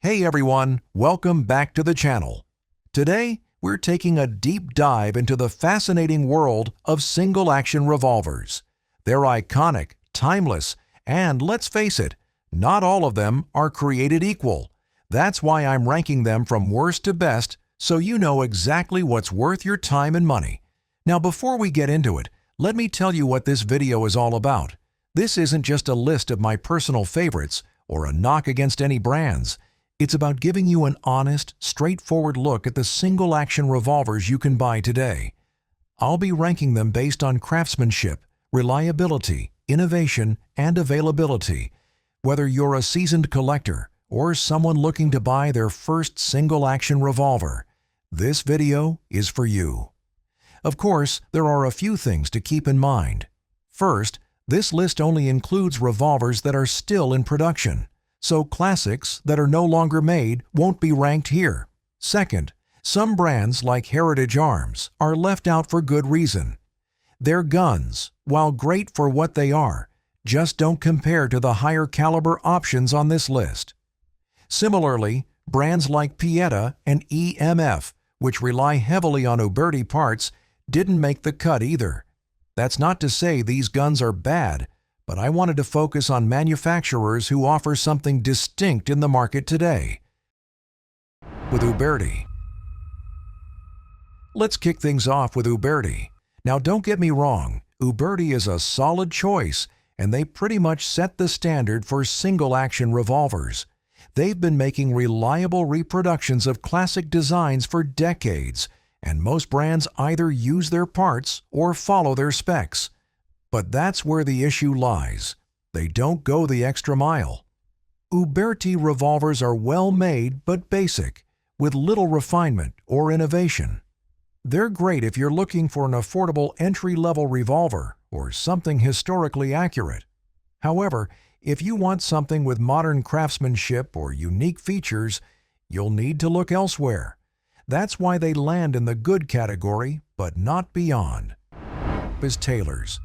Hey everyone, welcome back to the channel. Today, we're taking a deep dive into the fascinating world of single-action revolvers. They're iconic, timeless, and let's face it, not all of them are created equal. That's why I'm ranking them from worst to best, so you know exactly what's worth your time and money. Now before we get into it, let me tell you what this video is all about. This isn't just a list of my personal favorites or a knock against any brands. It's about giving you an honest, straightforward look at the single-action revolvers you can buy today. I'll be ranking them based on craftsmanship, reliability, innovation, and availability. Whether you're a seasoned collector or someone looking to buy their first single-action revolver, this video is for you. Of course, there are a few things to keep in mind. First, this list only includes revolvers that are still in production. So classics that are no longer made won't be ranked here. Second, some brands like Heritage Arms are left out for good reason. Their guns, while great for what they are, just don't compare to the higher caliber options on this list. Similarly, brands like Pieta and EMF, which rely heavily on Uberti parts, didn't make the cut either. That's not to say these guns are bad, but I wanted to focus on manufacturers who offer something distinct in the market today. With Uberti. Let's kick things off with Uberti. Now don't get me wrong, Uberti is a solid choice, and they pretty much set the standard for single-action revolvers. They've been making reliable reproductions of classic designs for decades, and most brands either use their parts or follow their specs. But that's where the issue lies. They don't go the extra mile. Uberti revolvers are well made but basic, with little refinement or innovation. They're great if you're looking for an affordable entry-level revolver or something historically accurate. However, if you want something with modern craftsmanship or unique features, you'll need to look elsewhere. That's why they land in the good category, but not beyond. Is Taylor's.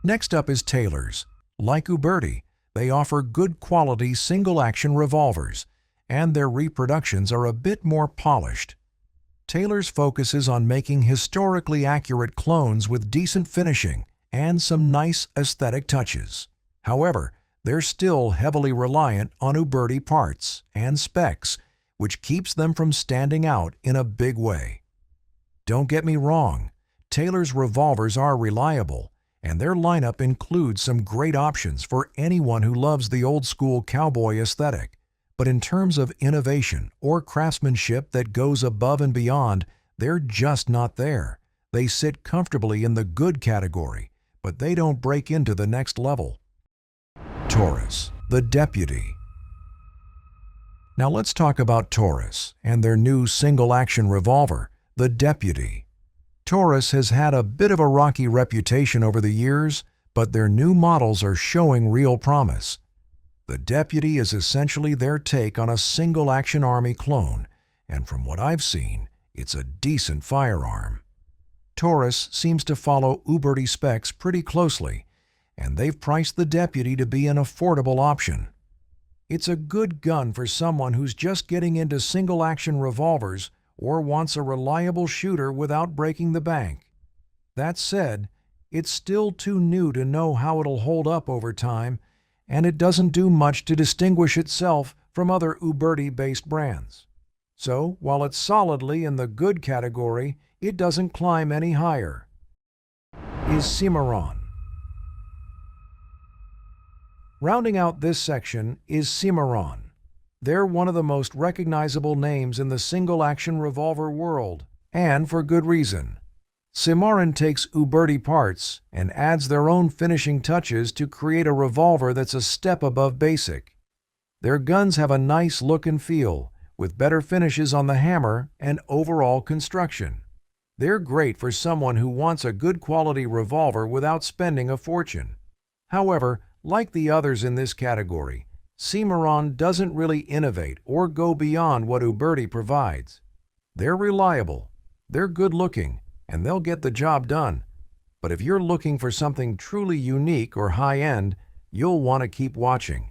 Next up is Taylor's. Like Uberti, they offer good quality single-action revolvers, and their reproductions are a bit more polished. Taylor's focuses on making historically accurate clones with decent finishing and some nice aesthetic touches. However, they're still heavily reliant on Uberti parts and specs, which keeps them from standing out in a big way. Don't get me wrong, Taylor's revolvers are reliable, and their lineup includes some great options for anyone who loves the old-school cowboy aesthetic. But in terms of innovation or craftsmanship that goes above and beyond, they're just not there. They sit comfortably in the good category, but they don't break into the next level. Taurus, the Deputy. Now let's talk about Taurus and their new single-action revolver, the Deputy. Taurus has had a bit of a rocky reputation over the years, but their new models are showing real promise. The Deputy is essentially their take on a single-action army clone, and from what I've seen, it's a decent firearm. Taurus seems to follow Uberti specs pretty closely, and they've priced the Deputy to be an affordable option. It's a good gun for someone who's just getting into single-action revolvers or wants a reliable shooter without breaking the bank. That said, it's still too new to know how it'll hold up over time, and it doesn't do much to distinguish itself from other Uberti-based brands. So, while it's solidly in the good category, it doesn't climb any higher. Is Cimarron. Rounding out this section is Cimarron. They're one of the most recognizable names in the single-action revolver world, and for good reason. Cimarron takes Uberti parts and adds their own finishing touches to create a revolver that's a step above basic. Their guns have a nice look and feel, with better finishes on the hammer and overall construction. They're great for someone who wants a good quality revolver without spending a fortune. However, like the others in this category, Cimarron doesn't really innovate or go beyond what Uberti provides. They're reliable, they're good-looking, and they'll get the job done. But if you're looking for something truly unique or high-end, you'll want to keep watching.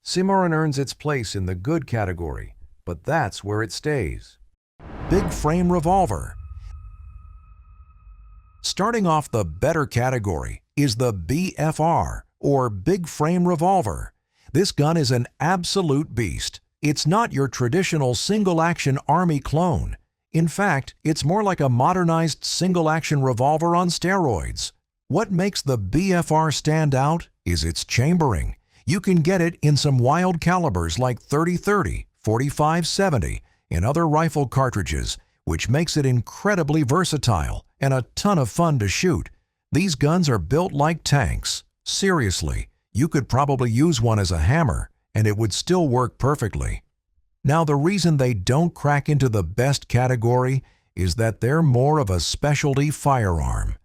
Cimarron earns its place in the good category, but that's where it stays. Big frame revolver. Starting off the better category is the BFR, or Big Frame Revolver. This gun is an absolute beast. It's not your traditional single-action Army clone. In fact, it's more like a modernized single-action revolver on steroids. What makes the BFR stand out is its chambering. You can get it in some wild calibers like .30-30, .45-70, and other rifle cartridges, which makes it incredibly versatile and a ton of fun to shoot. These guns are built like tanks. Seriously, you could probably use one as a hammer, and it would still work perfectly. Now, the reason they don't crack into the best category is that they're more of a specialty firearm.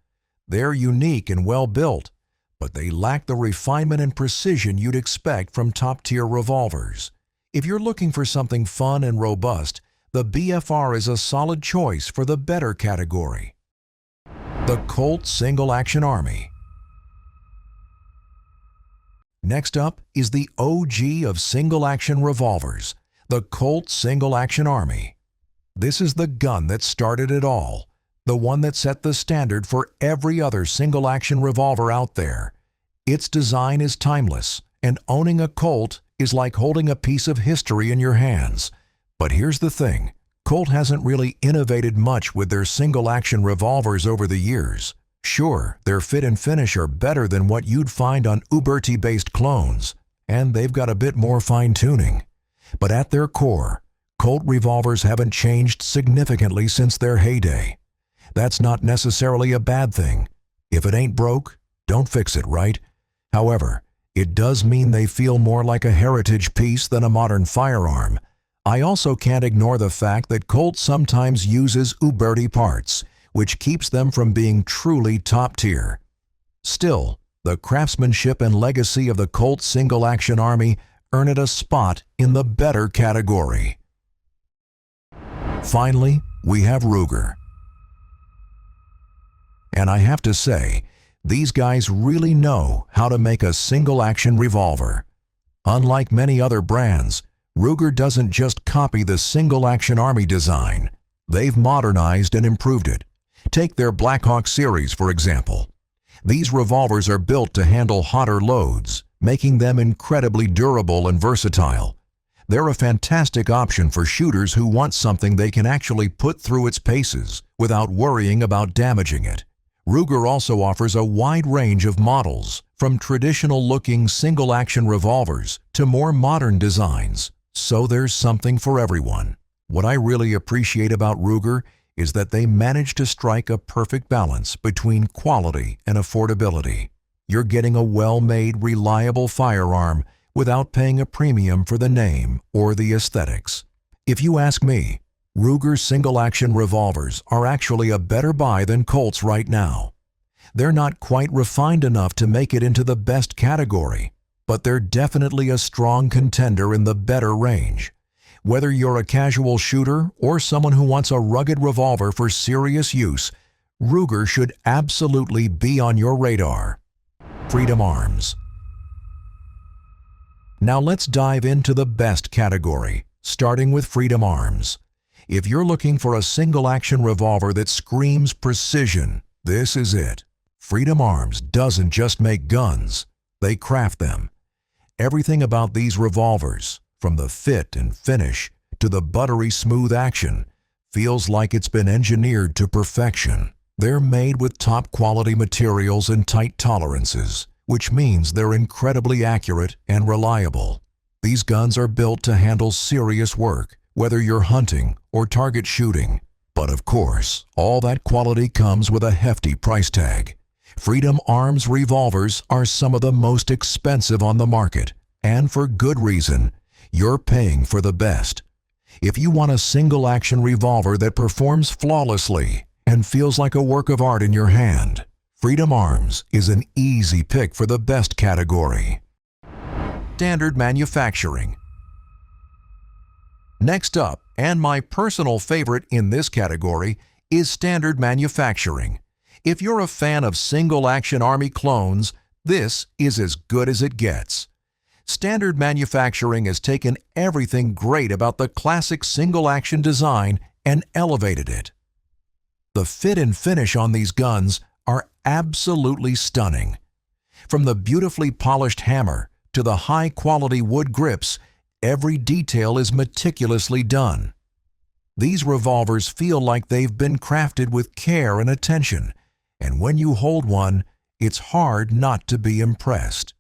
They're unique and well-built, but they lack the refinement and precision you'd expect from top-tier revolvers. If you're looking for something fun and robust, the BFR is a solid choice for the better category. The Colt Single Action Army. Next up is the OG of single-action revolvers, the Colt Single Action Army. This is the gun that started it all, the one that set the standard for every other single-action revolver out there. Its design is timeless, and owning a Colt is like holding a piece of history in your hands. But here's the thing, Colt hasn't really innovated much with their single-action revolvers over the years. Sure, their fit and finish are better than what you'd find on Uberti-based clones, and they've got a bit more fine-tuning. But at their core, Colt revolvers haven't changed significantly since their heyday. That's not necessarily a bad thing. If it ain't broke, don't fix it, right? However, it does mean they feel more like a heritage piece than a modern firearm. I also can't ignore the fact that Colt sometimes uses Uberti parts, which keeps them from being truly top tier. Still, the craftsmanship and legacy of the Colt Single Action Army earn it a spot in the better category. Finally, we have Ruger. And I have to say, these guys really know how to make a single-action revolver. Unlike many other brands, Ruger doesn't just copy the single-action Army design. They've modernized and improved it. Take their Blackhawk series, for example. These revolvers are built to handle hotter loads, making them incredibly durable and versatile. They're a fantastic option for shooters who want something they can actually put through its paces without worrying about damaging it. Ruger also offers a wide range of models, from traditional-looking single-action revolvers to more modern designs, so there's something for everyone. What I really appreciate about Ruger is that they manage to strike a perfect balance between quality and affordability. You're getting a well-made, reliable firearm without paying a premium for the name or the aesthetics. If you ask me, Ruger single-action revolvers are actually a better buy than Colts right now. They're not quite refined enough to make it into the best category, but they're definitely a strong contender in the better range. Whether you're a casual shooter or someone who wants a rugged revolver for serious use, Ruger should absolutely be on your radar. Freedom Arms. Now let's dive into the best category, starting with Freedom Arms. If you're looking for a single-action revolver that screams precision, this is it. Freedom Arms doesn't just make guns, they craft them. Everything about these revolvers, from the fit and finish to the buttery smooth action, feels like it's been engineered to perfection. They're made with top-quality materials and tight tolerances, which means they're incredibly accurate and reliable. These guns are built to handle serious work, whether you're hunting or target shooting. But of course, all that quality comes with a hefty price tag. Freedom Arms revolvers are some of the most expensive on the market, and for good reason. You're paying for the best. If you want a single-action revolver that performs flawlessly and feels like a work of art in your hand, Freedom Arms is an easy pick for the best category. Standard manufacturing. Next up, and my personal favorite in this category, is standard manufacturing. If you're a fan of single-action Army clones, this is as good as it gets. Standard Manufacturing has taken everything great about the classic single-action design and elevated it. The fit and finish on these guns are absolutely stunning. From the beautifully polished hammer to the high-quality wood grips, every detail is meticulously done. These revolvers feel like they've been crafted with care and attention, and when you hold one, it's hard not to be impressed.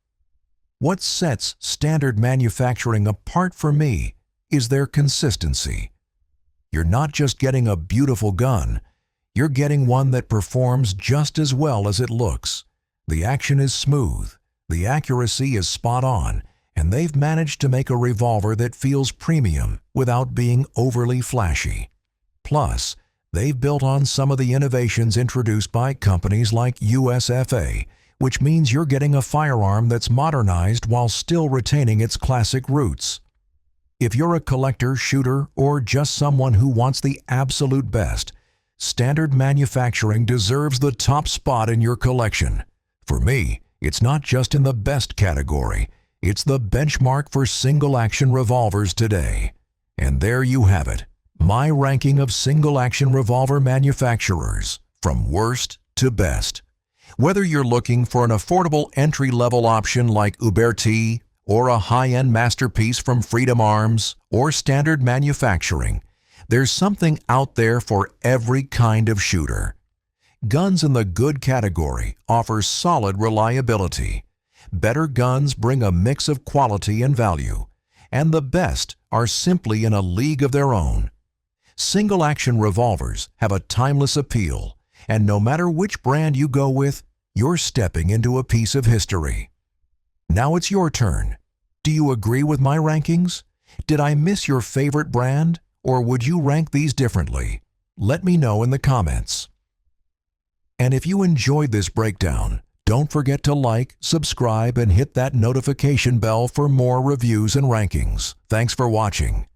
What sets Standard Manufacturing apart for me is their consistency. You're not just getting a beautiful gun, you're getting one that performs just as well as it looks. The action is smooth, the accuracy is spot on, and they've managed to make a revolver that feels premium without being overly flashy. Plus, they've built on some of the innovations introduced by companies like USFA, which means you're getting a firearm that's modernized while still retaining its classic roots. If you're a collector, shooter, or just someone who wants the absolute best, Standard Manufacturing deserves the top spot in your collection. For me, it's not just in the best category, it's the benchmark for single-action revolvers today. And there you have it, my ranking of single-action revolver manufacturers, from worst to best. Whether you're looking for an affordable entry-level option like Uberti, or a high-end masterpiece from Freedom Arms, or Standard Manufacturing, there's something out there for every kind of shooter. Guns in the good category offer solid reliability. Better guns bring a mix of quality and value, and the best are simply in a league of their own. Single-action revolvers have a timeless appeal, and no matter which brand you go with, you're stepping into a piece of history. Now it's your turn. Do you agree with my rankings? Did I miss your favorite brand, or would you rank these differently? Let me know in the comments. And if you enjoyed this breakdown, don't forget to like, subscribe, and hit that notification bell for more reviews and rankings. Thanks for watching.